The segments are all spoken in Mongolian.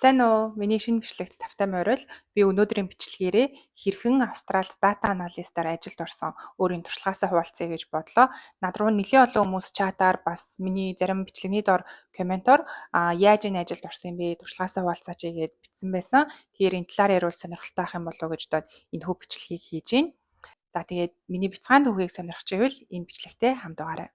Сайн уу? Миний шинэ бичлэгт тавтай морил. Би өнөөдрийн бичлэгээрээ хэрхэн Австралид дата аналистаар ажилд орсон өөрийн туршлагаасаа хуваалцъя гэж бодлоо. Над руу нэлээд олон хүмүүс чатаар бас миний зарим бичлэгний дор комментоор яаж энэ ажилд орсон юм бэ? Туршлагаасаа хуваалцаач гэж бичсэн байсан. Тэгэхээр энэ талаар ярил сонирхолтой ах юм болов уу гэж бодоод энэ хөв бичлэгийг хийж байна. За тэгээд миний бяцхан түүхийг сонирхож ивэл энэ бичлэгтээ хамт байгаарай.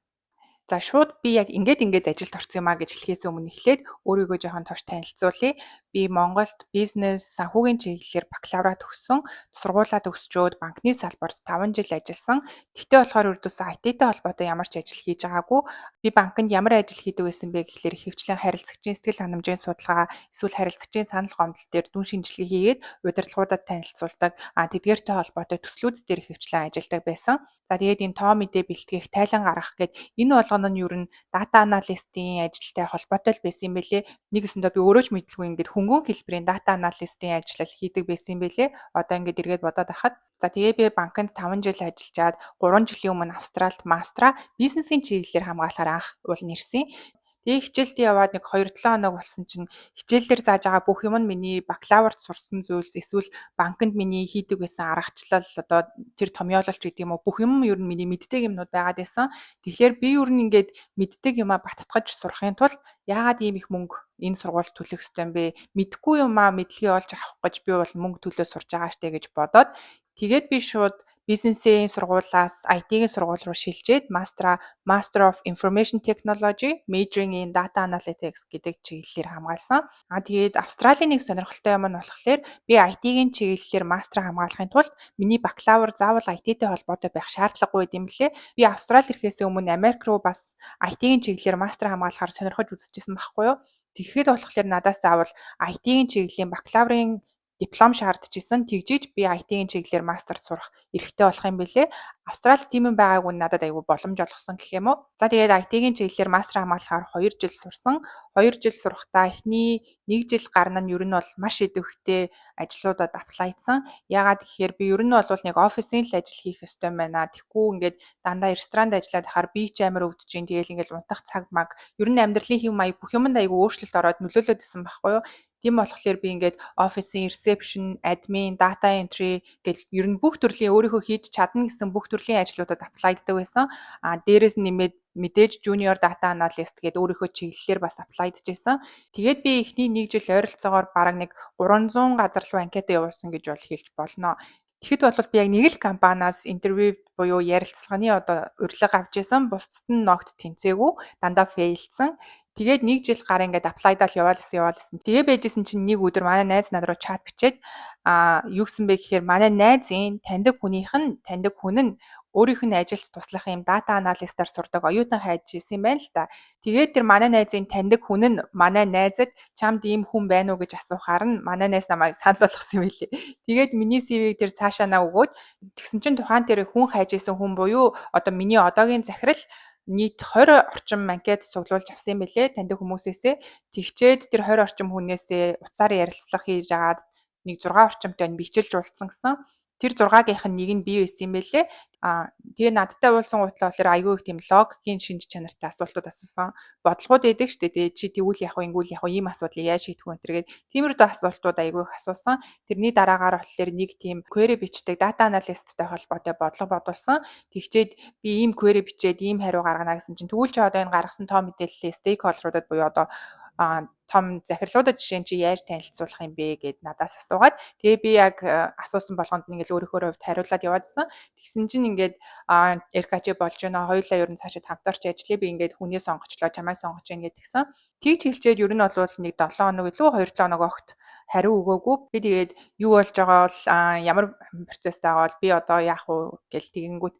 За шууд би яг ингээд ажилд орсон юм а гэж хэлэхээс өмнө эхлээд өөрийгөө жоохон товч танилцуулъя. Би Монголд бизнес санхүүгийн чиглэлээр бакалавра төгссөн. Сургуулаа төгсчөөд банкны салбарт 5 жил ажилласан. Тэгтээ болохоор ердөөсөө IT-тэй холбоотой ямар ч ажил хийж байгаагүй. Би банкнд ямар ажил хийдэг байсан бэ гэхлээр ихэвчлэн харилцагчийн сэтгэл ханамжийн судалгаа, эсвэл харилцагчийн санал гомдол дээр дүн шинжилгээ хийгээд удирдлагуудад танилцуулдаг. Тэдгээртэй холбоотой төслүүд дээр ихэвчлэн ажилладаг байсан. За тэгээд энэ тоо мэдээ бэлтгэх, тайлан гаргах гэд энэ болгоно нь юу н дата аналистийн ажилтай холбоотой л байсан юм бэлээ. Нэг өсөндөө би өөрөө ч мэдлгүй ингээд хөнгөн хэлбэрийн дата аналистийн ажил хийдэг байсан юм бэлээ. Одоо ингээд эргээд бодоод ахад. За тэгээ би банкнд 5 жил ажиллаад 3 жилийн өмнө Австралид мастера бизнесийн чиглэлээр хамгаалахаар анх уулын ирсэн. Тэгээ хичээлд яваад нэг 2-7 хоног болсон чинь хичээлдэр зааж байгаа бүх юм нь миний бакалаврт сурсан зүйлс эсвэл банкнд миний хийдэг байсан аргачлал одоо тэр томьёололч гэдэг юм уу бүх юм ер нь миний мэддэг юмнууд байгаад байсан. Тэгэхээр би ер нь ингээд мэддэг юмаа баттгаж сурахын тулд яагаад ийм их мөнгө энэ сургуульд төлөх ёстой юм бэ? Мэдхгүй юмаа мэдлэгээ олж авах гэж би бол мөнгө төлөө сурж байгаа штэ гэж бодоод тэгээд би шууд бизнесийн сургуулиас IT-ийн сургууль руу шилжээд Master of Information Technology, majoring in Data Analytics гэдэг чиглэлээр хамгаалсан. Тэгээд Австралийн нэг сонирхолтой юм нь болохоор би IT-ийн чиглэлээр мастер хамгаалахын тулд миний бакалавр заавал IT-тэй холбоотой байх шаардлагагүй юм лээ. Би Австрали ирэхээс өмнө Америк руу бас IT-ийн чиглэлээр мастер хамгаалахаар сонирхож үзчихсэн байхгүй юу? Тэгэхэд болохоор надаас заавал IT-ийн чиглэлийн бакалаврын диплом шаардчихсан. Тэгжиж би IT-ийн чиглэлээр мастерт сурах эрхтэй болох юм бэлээ. Австралид тийм юм байгаагүй надад айгүй боломж олгосон гэх юм уу. За тэгээд IT-ийн чиглэлээр мастер хамгаалахаар 2 жил сурсан. 2 жил сурахдаа эхний 1 жил гарна нь ер нь бол маш идэвхтэй ажлуудад аплайдсан. Яагаад гэхээр би ер нь бол нэг офисын л ажил хийх ёстой байна. Тэгэхгүй ингээд дандаа ресторанд ажиллаад хахаар би ч амар өвдөж чинь тэгэл ингээд унтах цаг маг ер нь амьдралын хэв маяг бүх юмд айгүй өөрчлөлт ороод нөлөөлөд исэн байхгүй юу. Тийм болохоор би ингээд офисын reception, admin, data entry гэл ер нь бүх төрлийн өөрийнхөө хийж чадна гэсэн бүх төрлийн ажлуудад аплайддаг байсан. Дээрээс нь нэмээд мэдээж junior data analyst гэдэг өөрийнхөө чиглэлээр бас аплайдж байсан. Тэгээд би эхний 1 жил ойролцоогоор бараг нэг 300 газар руу анкета явуулсан гэж бол хэлж болно. Тэгэхэд бол би яг нэг л компаниас интервью буюу ярилцлаганы одоо урилга авч исэн. Бусдад нь ногт тэнцээгүй, дандаа фейлдсэн. Тэгээд 1 жил гар ингээд аплайдаал яваалсан. Тэгээ байжсэн чинь нэг өдөр манай найз над руу чат бичээд юу гэсэн бэ гэхээр манай найзын таньдаг хүн нь өөрийнх нь ажилд туслах юм дата аналистаар сурдаг оюутан хайж ирсэн юм байна л та. Тэгээд тэр манай найзын таньдаг хүн нь манай найзад чамд ийм хүн байна уу гэж асуухаар нь манай найз намайг санал болгосон юм билээ. Тэгээд миний CV-г тэр цаашаа наа өгөөд тэгсэн чинь тухайн тэр хүн хайж ирсэн хүн буюу одоо миний одоогийн захирал нийт 20 орчим анкет цуглуулж авсан юм билээ таньдаг хүмүүсээсээ. Тэгчээд тэр 20 орчим хүнээсээ утсаар ярилцлага хийж агаад нэг 6 орчимтой нь бичилж уулзсан гэсэн. Тэр 6-гийнх нь нэг нь би байсан юм байлээ. Тэгээ надтай уулзсан гутлаа болохоор айгүй их тийм логикийн шинж чанартай асуултууд асуусан. Бодлогууд өгдөг шүү дээ. Чи тэгвэл яах вэ, ингэвэл яах вэ, ийм асуудлыг яаж шийдэх вэ гэдэг. Тиймэрхүү асуултууд айгүй их асуусан. Тэрний дараагаар болохоор нэг тийм query бичдэг data analyst-тай холбоотой бодлого бодулсан. Тэгчээд би ийм query бичээд ийм хариу гаргана гэсэн чинь тэгвэл чи одоо энэ гаргасан тоо мэдээллээ stakeholder-уудад буюу одоо том захирлуудад жишээ нь чи яаж танилцуулах юм бэ гэд надаас асуугаад тэгээ би яг асуусан болгонд ингээл өөрийнхөө хувьд хариулаад яваадсан. Тэгсэн чинь ингээд RKC болж байна. Хоёулаа ер нь цаашаа хамтарч ажиллая. Би ингээд хүнээ сонгочлоо, чамайг сонгож гин гэдгсэн. Тэгж хэлчихэд ер нь бол нэг 7 хоног илүү 2 хоног огт хариу өгөөгүй. Би тэгээд юу болж байгаа бол ямар процесстэй байгаа бол би одоо яах вэ гэл тэгэнгүүт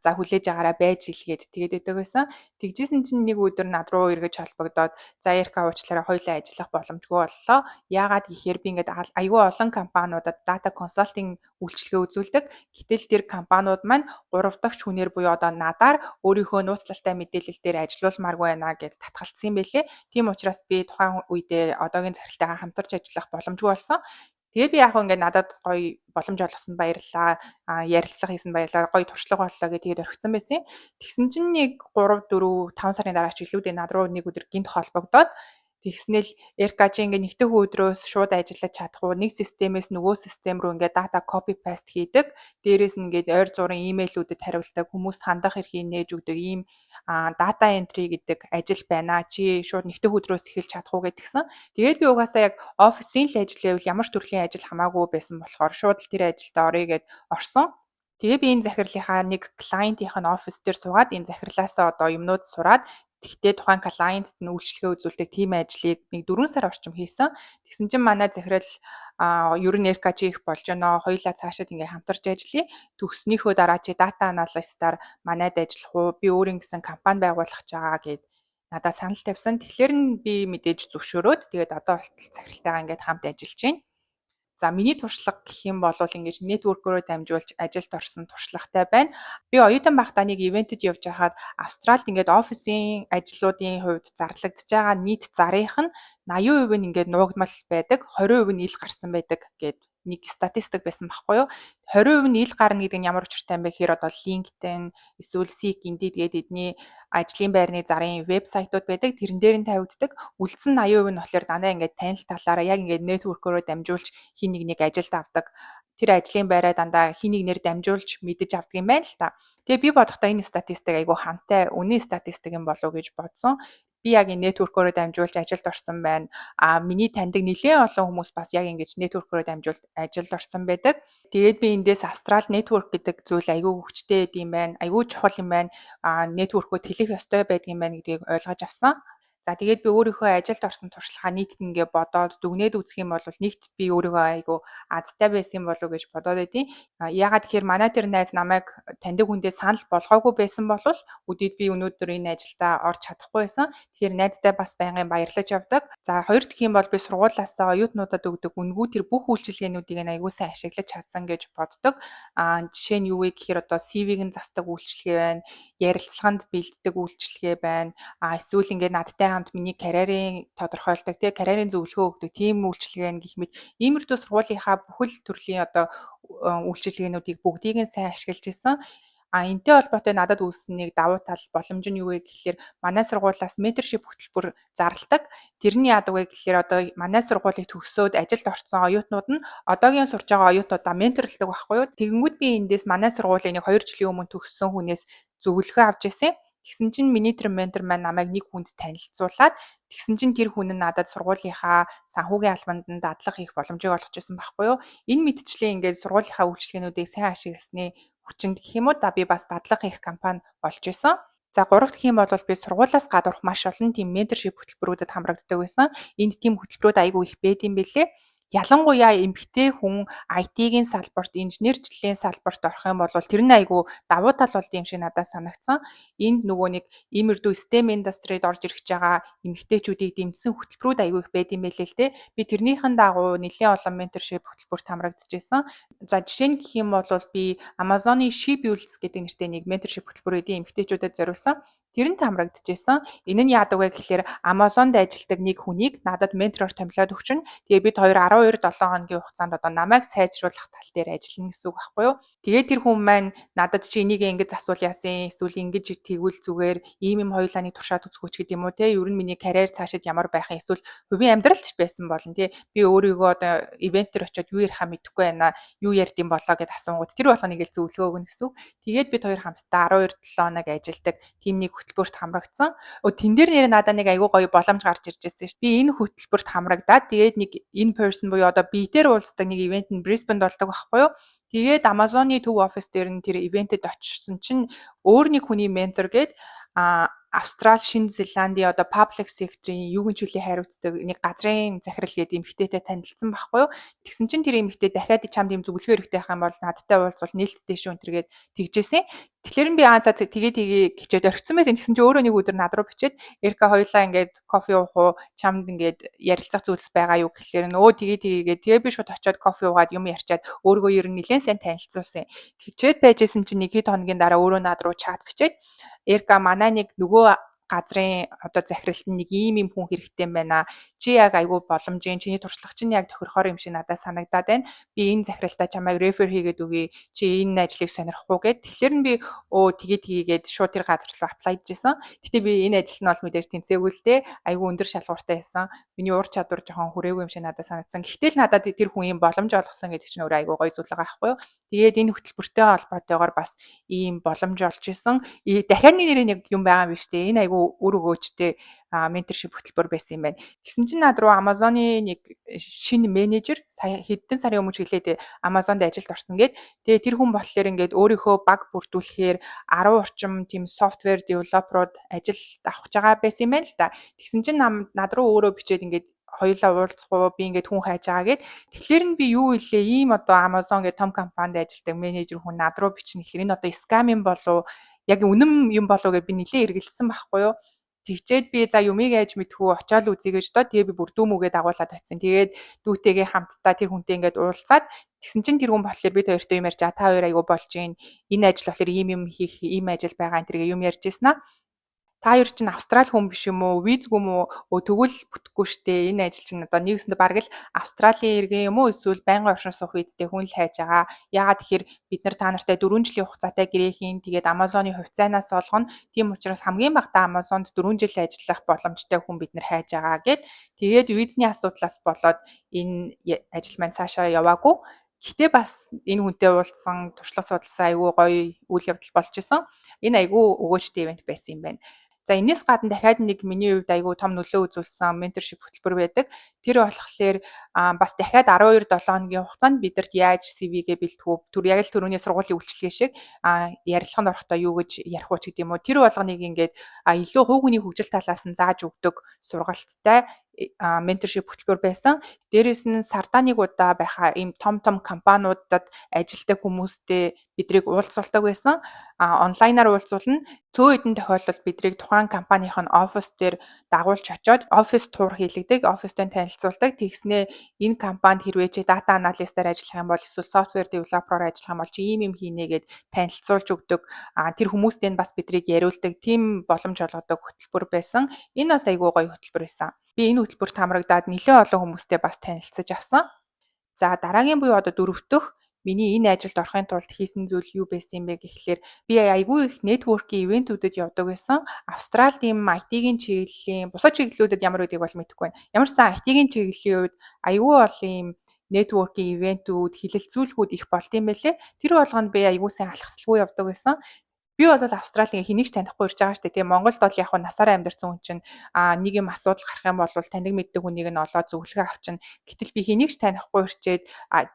за хүлээж агаараа байж хэлгээд тэгээд өгдөг байсан. Тэгжсэн чинь нэг өдөр над руу эргэж холбогдоод за RK уучлаарай хоёулаа ажиллах боломжгүй боллоо. Яагаад гэхээр би ингээд айгүй олон компаниудад data consulting үйлчилгээ үзүүлдэг. Гэтэл тэр компаниуд маань 3 дахь хүнээр буюу одоо надаар өөрийнхөө нууцлалтай мэдээлэл дээр ажилуулмааргүй байна гэж татгалцсан юм байлээ. Тийм учраас би тухайн үедээ одоогийн захиралтайгаа хамтарч ажиллах боломжгүй болсон. Тэгээ би яг хөө ингээд надад гоё боломж олгосон баярлалаа. Ярилцлага хийсэн баярлалаа. Гоё туршлага боллоо гэж тэгээд орхисон байсан. Тэгсэн чинь нэг 3 4 5 сарын дараа ч илүүдээ над руу нэг өдөр гинт холбогдоод Тэгснээл Aircad чи ингээд нэгэн өдрөөс шууд ажиллаж чадах уу? Нэг системээс нөгөө систем рүү ингээд дата copy paste хийдэг. Дээрээс нь ингээд ойр зургийн имэйлүүдэд хариулдаг, хүмүүст хандах эрхийг нээж өгдөг ийм data entry гэдэг ажил байна. Чи шууд нэгэн өдрөөс эхэлж чадах уу гэдгсэн. Тэгээд би угаасаа яг офисын л ажил байвал ямар ч төрлийн ажил хамаагүй байсан болохоор шууд л тэр ажилдаа орё гэд орсон. Тэгээ би энэ захирлынхаа нэг клиентийнх нь офис дээр суугаад энэ захирлаасаа одоо юмнууд сураад тэгтээ тухайн клиентд нь үйлчлэгээ үзүүлдэг тийм ажлыг нэг 4 сар орчим хийсэн. Тэгсэн чинь манай захирал ер нь RKG их болж байна. Хоёулаа цаашаад ингээ хамтарч ажиллая. Төгснөөхөө дараа чи дата аналистаар манайд ажиллах уу? Би өөрийн гэсэн компани байгуулах гэж байгаа гэд надад санал тавьсан. Тэгэхээр нь би мэдээж зөвшөөрөөд тэгээд одоо болтол захиралтайгаа ингээд хамт ажиллаж байна. За миний туршлага гэх юм бол ингэж network-ороо дамжуулж ажилд орсон туршлагатай байна. Би оюутан байхдаа нэг ивентэд явж байхад Австралид ингээд офисын ажлуудын хувьд зарлагдж байгаа нийт зарынх нь 80% нь ингээд нуугдмал байдаг, 20% нь ил гарсан байдаг гэд нэг статистик байсан байхгүй юу? 20% нь ил гарна гэдэг нь ямар учиртай юм бэ гэхээр одоо LinkedIn, эсвэл Seek, Indeed гэдэг эдний ажлын байрны зарын вебсайтууд байдаг. Тэрэн дээр нь тавигддаг. Үлдсэн 80% нь болохоор дандаа ингээд танил талаараа яг ингээд network-ороо дамжуулж хин нэг ажилд авдаг. Тэр ажлын байраа дандаа хин нэгнэр дамжуулж мэдэж авдаг юм байна л та. Тэгээ би бодохдоо энэ статистик айгүй хамтай үнэн статистик юм болов уу гэж бодсон. Би яг энэ network-ороо дамжуулж ажилд орсон байна. Миний таньдаг нэлээд олон хүмүүс бас яг ингэж network-ороо дамжуулж ажилд орсон байдаг. Тэгээд би эндээс Австрал network гэдэг зүйл айгүй хүчтэй юм байна. Айгүй чухал юм байна. Network-өө тэлэх ёстой байдаг юм байна гэдгийг ойлгож авсан. За тэгээд би өөрийнхөө ажилд орсон туршлагаа нийтэд ингээ бодоод дүгнээд үзэх юм бол нэгт би өөрийгөө айгүй азтай байсан болов уу гэж бодоод байдیں۔ Яагаад тэгэхээр манай тэр найз намайг таньдаг хүндээ санал болгоогүй байсан бол өдөрт би өнөөдөр энэ ажилдаа орж чадахгүй байсан. Тэгэхээр найзтай бас байнгын баярлаж явдаг. За хоёр дахь юм бол би сургуулиасаа оюутнуудад өгдөг үнгүй тэр бүх үйлчилгээнүүдийг нь айгүй сайн ашиглаж чадсан гэж боддог. Жишээ нь юу вэ гэхээр одоо CV-г нь засдаг үйлчилгээ байна, ярилцлаганд бэлддэг үйлчилгээ байна. Эсвэл ингээд надтай хамт миний карьерийн тодорхойлдог тий карьерийн зөвлөгөө өгдөг тийм үйлчилгээ гэх мэт иймэрхүү сургуулийнхаа бүхэл төрлийн одоо үйлчилгээнүүдийг бүгдийг нь сайн ашиглаж исэн. Энтэй холбоотой надад үүссэн нэг давуу тал боломж нь юу вэ гэхээр манай сургуулиас менторшип хөтөлбөр зарладаг. Тэр нь яадаг вэ гэхээр одоо манай сургуулийг төгсөөд ажилд орсон оюутнууд нь одоогийн сурж байгаа оюутнуудаа менторлдог байхгүй юу? Тэгэнгүүт би эндээс манай сургуулийн нэг 2 жилийн өмнө төгссөн хүнээс зөвлөгөө авч ирсэн. Тэгсэн чинь миний тэр ментор маань намайг нэг хүнд танилцуулаад тэгсэн чинь тэр хүн нь надад сургуулийнхаа санхүүгийн албанд нь дадлага хийх боломжийг олгож ирсэн байхгүй юу? Энэ мэтчлийн ингээд сургуулийнхаа үйлчилгээнүүдийг сайн ашигласны хүчинд гэх юм уу да би бас дадлага хийх компани болж исэн. За 3 дахь юм бол би сургуулиас гадуурх маш олон тийм менторшип хөтөлбөрүүдэд хамрагддаг байсан. Энд тийм хөтөлбөрүүд айгүй их байд юм бэлээ. Ялангуяа эмэгтэй хүн IT-ийн салбарт, инженерчлэлийн салбарт орох юм бол тэр нь айгүй давуу тал болд юм шиг надад санагдсан. Энд нөгөө нэг иймэрдүү STEM индастрид орж ирэх байгаа эмэгтэйчүүдийг дэмжсэн хөтөлбөрүүд айгүй их байд юм байлээ л дээ. Би тэрнийхэн дагуу нэлээд олон менторшип хөтөлбөрт хамрагдчихсан. За жишээ нь гэх юм бол би Amazon-ы She Builds гэдэг нэртэй нэг менторшип хөтөлбөр эдийн эмэгтэйчүүдэд зориулсан. Тэрэнд хамрагдчихсан. Энэ нь яадаг вэ гэхээр Amazon-д ажилладаг нэг хүнийг надад ментороор томилоод өгчнө. Тэгээ бид хоёр 12-7 хоногийн хугацаанд одоо намайг сайжруулах тал дээр ажиллана гэсэн үг байхгүй юу? Тэгээ тэр хүн маань надад чи энийг ингэж асуул яасан, эсвэл ингэж тэгвэл зүгээр ийм хоёулаа нэг туршаад үзэхүүч гэдэг юм уу те? Ер нь миний карьер цаашид ямар байх юм, эсвэл хувийн амьдралч байсан болно те. Би өөрийгөө одоо ивентээр очиод юу ярихаа мэдэхгүй байна. Юу ярьдсан болоо гэд асуунгууд тэр болгоныг л зөвлөгөө өгнө гэсэн үг. Тэгээд бид хоёр хамтдаа 12-7 хоног ажилладаг тийм нэг хөтөлбөрт хамрагдсан. Тэн дээр нэр надад нэг айгүй гоё боломж гарч ирж байсан шүү дээ. Би энэ хөтөлбөрт хамрагдаад тэгээд нэг in person буюу одоо биетээр уулздаг нэг ивент нь Brisbane болдог байхгүй юу? Тэгээд Amazon-ы төв офис дээр нь тэр ивентэд очсон чинь өөр нэг хүний ментор гээд Австрали, Шинэ Зеландын одоо public sector-ийн юугэнчүүлийн хариуцдаг нэг газрын захирал гэдэг эмэгтэйтэй танилцсан байхгүй юу. Тэгсэн чинь тэр эмэгтэй дахиад чамд ийм зөвлөгөө хэрэгтэй байх юм бол надтай уулзвал нээлттэй шүү өнтергээд тэгжээсэн. Тэгэхээр би за тэгээ хичээд орхисон байсан. Тэгсэн чинь өөрөө нэг өдөр над руу бичээд Эрка хоёлаа ингээд кофе уух уу? Чамд ингээд ярилцах зүйлс байгаа юу гэхлээр нөө тэгээ би шууд очиод кофе уугаад юм ярьчаад өөрийгөө ер нь нэлээд сайн танилцуулсан. Хичээд байжсэн чинь нэг хэд хоногийн дараа өөрөө над руу чат бичээд Эрка манай нэг нөгөө газрын одоо захиралд нэг ийм хүн хэрэгтэй юм байна. Чи яг айгүй боломжийн чиний туршлага чинь яг тохирохоор юм шиг надад санагдаад байна. Би энэ захиралтаа чамайг рефер хийгээд өгье. Чи энэ ажлыг сонирхгүй гэд. Тэгэхээр нь би тэгээд шууд тэр газар руу аплайдж исэн. Гэтэ би энэ ажил нь бол мэдээж тэнцээгүй л дээ. Айгүй өндөр шалгууртай байсан. Миний ур чадвар жоохон хүрээгүй юм шиг надад санагдсан. Гэхдээ л надад тэр хүн ийм боломж олгосон гэдэг чинь өөрөө айгүй гоё зүйл байгаа байхгүй юу? Тэгээд энэ хөтөлбөртэй холбоотойгоор бас ийм боломж олж исэн. Дахиад нэрээ нэг юм байгаа юм биш үү? Энэ айгүй үр өгөөжтэй менторшип хөтөлбөр байсан юм байна. Тэгсэн чинь над руу Amazon-ы нэг шинэ менежер сая хэдэн сарын өмнө жилээ Amazon-д ажилд орсон гээд тэгээ тэр хүн болохоор ингээд өөрийнхөө баг бүрдүүлэхээр 10 орчим тийм software developer-ууд ажилд авах гэж байгаа байсан юм байна л да. Тэгсэн чинь над руу өөрөө бичээд ингээд хоёулаа уулзах уу би ингээд хүн хайж байгаа гээд тэгэхээр нь би юу илээ ийм одоо Amazon гэх том компанид ажилладаг менежер хүн над руу бичнэ гэхээр энэ одоо scam юм болов яг үнэн юм болов гэж би нэлээ эргэлзсэн байхгүй юу. Тэгчээд би за юмыг яаж мэдхүү очиад үзье гэж доо тэгээ би бүр дүүмүгээ дагуулад очисон. Тэгээд дүүтэйгээ хамтдаа тэр хүнтэй ингээд уулзаад тэгсэн чинь тэр хүн болохоор бид хоёртой юм ярьж та хоёр айгу болж гин энэ ажил болохоор ийм хийх ийм ажил байгаа энэ тэргээ юм ярьж ийсэн аа. Та хоёр чинь Австрали хүн биш юм уу? Визгүй юм уу? Тэгвэл бүтэхгүй штэ. Энэ ажил чинь одоо нэгсэндээ бараг л Австралийн иргэн юм уу? Эсвэл байнгын оршин суух визтэй хүн л хайж байгаа. Яагаад тэгэхээр бид нар та нартай 4 жилийн хугацаатай гэрээ хийн. Тэгээд Amazon-ы хувьцаанаас олгоно. Тийм учраас хамгийн багадаа Amazon-д 4 жил ажиллах боломжтой хүн бид нар хайж байгаа гэд. Тэгээд визний асуудлаас болоод энэ ажил маань цаашаа яваагүй. Гэтэ бас энэ хүнтэй уулзсан туршлага судалсан айгүй гоё үйл явдал болж исэн. Энэ айгүй өгөөжтэй ивент байсан юм байна. За энэс гадна дахиад нэг миний хувьд айгүй том нөлөө үзүүлсэн менторшип хөтөлбөр байдаг. Тэр болохоор бас дахиад 12-7 хоногийн хугацаанд бидэрт яаж CV-гээ бэлтгэв, түр яг л түрүүний сургуулийн үйлчлэгээ шиг ярилцлаганд орохдоо юу гэж ярих уу ч гэдэг юм уу. Тэр болгоныг ингээд илүү хувь хүний хөгжил талаас нь зааж өгдөг сургалттай менторшип хөтөлбөр байсан. Дээрээс нь сардаа нэг удаа байхаа ийм том компаниудад ажилладаг хүмүүстэй бидрийг уулзуулдаг байсан. Онлайнаар уулзуулна. Цөөн хэдэн тохиолдолд бидрийг тухайн компанийн офис дээр дагуулж очиод офис тур хийлэгдэг, офистой танилцуулдаг. Тэгснээ энэ компанид хэрвээ чи дата аналистаар ажиллах юм бол эсвэл софтвер девелопероор ажиллах юм бол чи ийм юм хийнэ гэд танилцуулж өгдөг. Тэр хүмүүстэй бас бидрийг яриулдаг. Тим боломж олгодог хөтөлбөр байсан. Энэ бас айгүй гоё хөтөлбөр байсан. Би энэ хөтөлбөрт хамрагдаад нэлээд олон хүмүүстэй бас танилцсаж авсан. За дараагийн буюу одоо дөрөвдөх миний энэ ажилд орохын тулд хийсэн зүйл юу байсан юм бэ гэхлээр би айгүй их network-ийн ивэнтүүдэд явдаг байсан. Австралид ийм IT-ийн чиглэлийн бусад чиглэлүүдэд ямар үдийг бол мэдэхгүй байна. Ямарсан IT-ийн чиглэлийн үед айгүй олон ийм network-ийн ивэнтүүд, хилэлцүүлгүүд их болд юм байлээ. Тэр болгонд би айгүй сайн алхаслаггүй явдаг байсан. Би бол Австралийн хэнийг ч танихгүй ирж байгаа шүү дээ. Тэгээ Монголд бол яг насаараа амьдарсан хүн чинь нэг юм асуудал гарах юм бол таньдаг мэддэг хүнийг нь олоод зөвлөгөө авчна. Гэтэл би хэнийг ч танихгүй ирчээд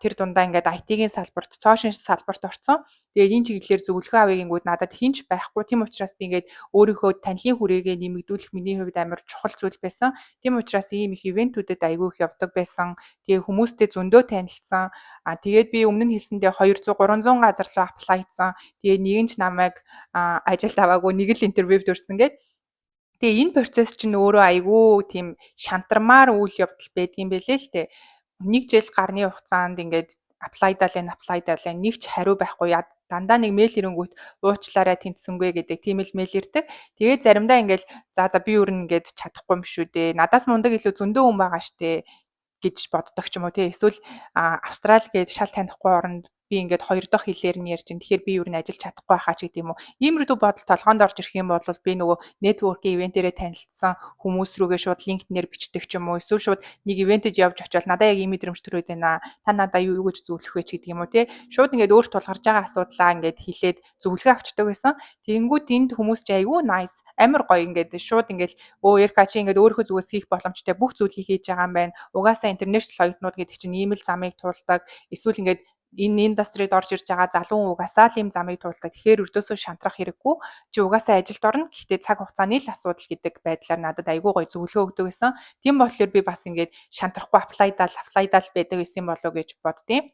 тэр дундаа ингээд IT-ийн салбарт, цоошин салбарт орсон. Тэгээд энэ чиглэлээр зөвлөгөө авъя гингүүд надад хинч байхгүй. Тийм учраас би ингээд өөрийнхөө танилын хүрээгээ нэмэгдүүлэх миний хувьд амар чухал зүйл байсан. Тийм учраас ийм их ивэнтүүдэд айгүй их явдаг байсан. Тэгээ хүмүүстэй зөндөө танилцсан. Тэгээд би өмнө нь хэлсэндээ 200 300 газар руу аплай хийсэн. Тэгээ нэг нь ч намайг ажилд аваагүй нэг л интервьюд өрсөн гээд. Тэгээ энэ процесс чинь өөрөө айгүй тийм шантармаар үйл явдал байдгийн байлээ л дээ. Нэг жил гарны хугацаанд ингээд аплайдаал нэг ч хариу байхгүй дандаа нэг мэйл ирэнгүүт уучлаарай тэнцсэнгүй гэдэг тийм л мэйл ирдэг. Тэгээ заримдаа ингээд за би өөр нь ингээд чадахгүй юм шүү дээ. Надаас мундаг илүү зөндөө хүн байгаа штэ гэж боддог ч юм уу тий. Эсвэл Австрали гээд шал танихгүй оронд би ингээд хоёр дахь хэлээр нь ярьж ин. Тэгэхээр би юу н ажиллаж чадахгүй хаа ч гэдэм юм уу. Иймэрдүү бодол толгоонд орж ирэх юм бол би нөгөө network-ийн ивентээрээ танилцсан хүмүүс рүүгээ шууд LinkedIn-ээр бичдэг ч юм уу. Эсвэл шууд нэг ивентэд явж очивол надаа яг ийм мэдрэмж төрөөд байна. Та надаа юу гэж зөвлөх вэ ч гэдэг юм уу тий. Шууд ингээд өөр тулгарч байгаа асуудлаа ингээд хэлээд зөвлөгөө авчдаг байсан. Тэгэнгүүт энд хүмүүс чи айгүй nice амар гоё ингээд шууд ингээд Эрка чи ингээд өөрийнхөө зүгээс хийх боломжтой бүх зүйлийг хийж байгаа юм байна. Угаасаа интернэшнл оюутнууд гэдэг чинь ийм л замыг туулдаг. Эсвэл ингээд энэ индастрид орж ирж байгаа залуу угаасаа л ийм замыг туулдаг. Тэгэхээр өрдөөсөө шантрах хэрэггүй. Чи угаасаа ажилд орно. Гэхдээ цаг хугацааны л асуудал гэдэг байдлаар надад айгүй гоё зөвлөгөө өгдөг гэсэн. Тийм болохоор би бас ингээд шантрахгүй аплайдаал байдаг гэсэн болов уу гэж боддیں۔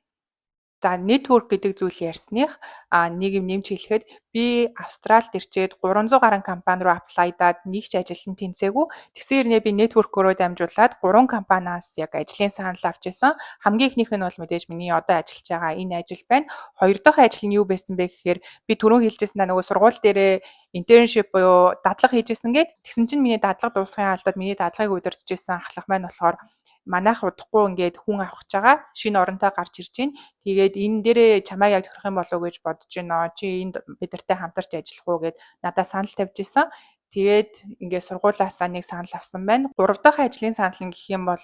За network гэдэг зүйл ярьсных нэг юм нэмж хэлэхэд би Австралид ирчээд 300 гаруй компани руу аплайдаад нэг ч ажилтан тэнцээгүй. Тэгсэн хэрнээ би network-ороо дамжуулаад 3 компаниас яг ажлын санал авч исэн. Хамгийн ихнийх нь бол мэдээж миний одоо ажиллаж байгаа энэ ажил байна. Хоёр дахь ажил нь юу байсан бэ гэхээр би түрүүн хэлжсэнаа нөгөө сургууль дээрээ internship буюу дадлага хийжсэн гээд тэгсэн чинь миний дадлага дуусахын алдаад миний дадлагыг удирдахжсэн ахлах маань болохоор манайх удахгүй ингээд хүн авах гэж байгаа. Шинэ оронтой гарч ирж байна. Тэгээд энэ дээрээ чамайг яг төрөх юм болов уу гэж бодож байна. Чи энд бидэртэй хамтарч ажиллах уу гэд надад санал тавьж исэн. Тэгээд ингээд сургуулаасаа нэг санал авсан байна. 3 дахь ажлын санал нь гэх юм бол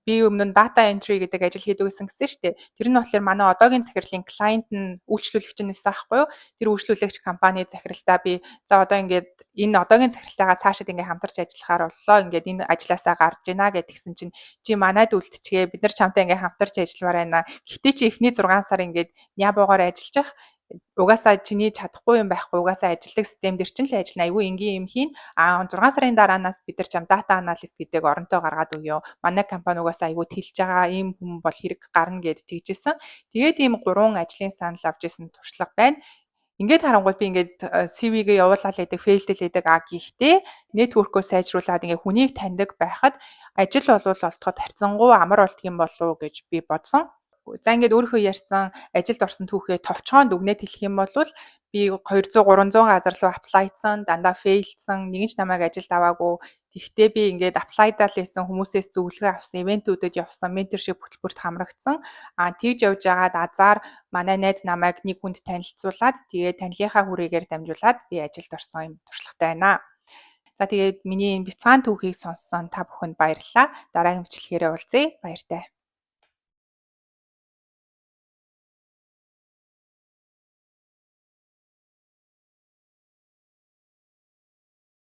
би өмнө нь data entry гэдэг ажил хийдэг гэсэн шүү дээ. Тэр нь болохоор манай одоогийн захирлын клиент нь үйлчлүүлэгч нь байсан байхгүй юу? Тэр үйлчлүүлэгч компани захиралтай би за одоо ингээд энэ одоогийн захиралтайгаа цаашид ингээд хамтарч ажиллахаар боллоо. Ингээд энэ ажилласаа гарч ийна гэдгсэн чинь чи манайд үлдчихээ. Бид нар чамтай ингээд хамтарч ажилламаар байна. Гэхдээ чи эхний 6 сар ингээд нябуугаар ажиллаж угаасаа чиний чадахгүй юм байхгүй угаасаа ажилтг систем дээр чинь л ажиллана айгүй энгийн юм хийн 6 сарын дараанаас бид нар чам дата аналист гэдэг оронтой гаргаад өгөө манай компани угаасаа айгүй тэлж байгаа ийм хүн бол хэрэг гарна гэд тэгжсэн тэгээд ийм 3 ажлын санал авч исэн туршлага байна. Ингээд харангуй би ингээд CV-гээ явуулаад байдаг, фейлдэл байдаг гэхдээ network-өө сайжруулад ингээд хүнийг таньдаг байхад ажил олдоход харьцангуй амар болдго юм болов уу гэж би бодсон. За ингээд өөрийнхөө ярьсан ажилд орсон түүхээ товчхоонд өгнөд хэлэх юм бол би 200 300 газар руу аплайдсан, дандаа фейлдсэн, нэгэн ч намайг ажилд аваагүй. Тэгвэл би ингээд аплайдал хийсэн хүмүүсээс зөвлөгөө авсан, ивентүүдэд явсан, менторшип хөтөлбөрт хамрагдсан. Тэгж явж байгаад азар манай найз намайг нэг хүнд танилцуулаад тэгээд танилынхаа хүрээгээр дамжуулаад би ажилд орсон юм туршлагатай байна. За тэгээд миний энэ бяцхан түүхийг сонссон та бүхэнд баярлалаа. Дараагийн бичлэгээр уулзъя. Баяртай.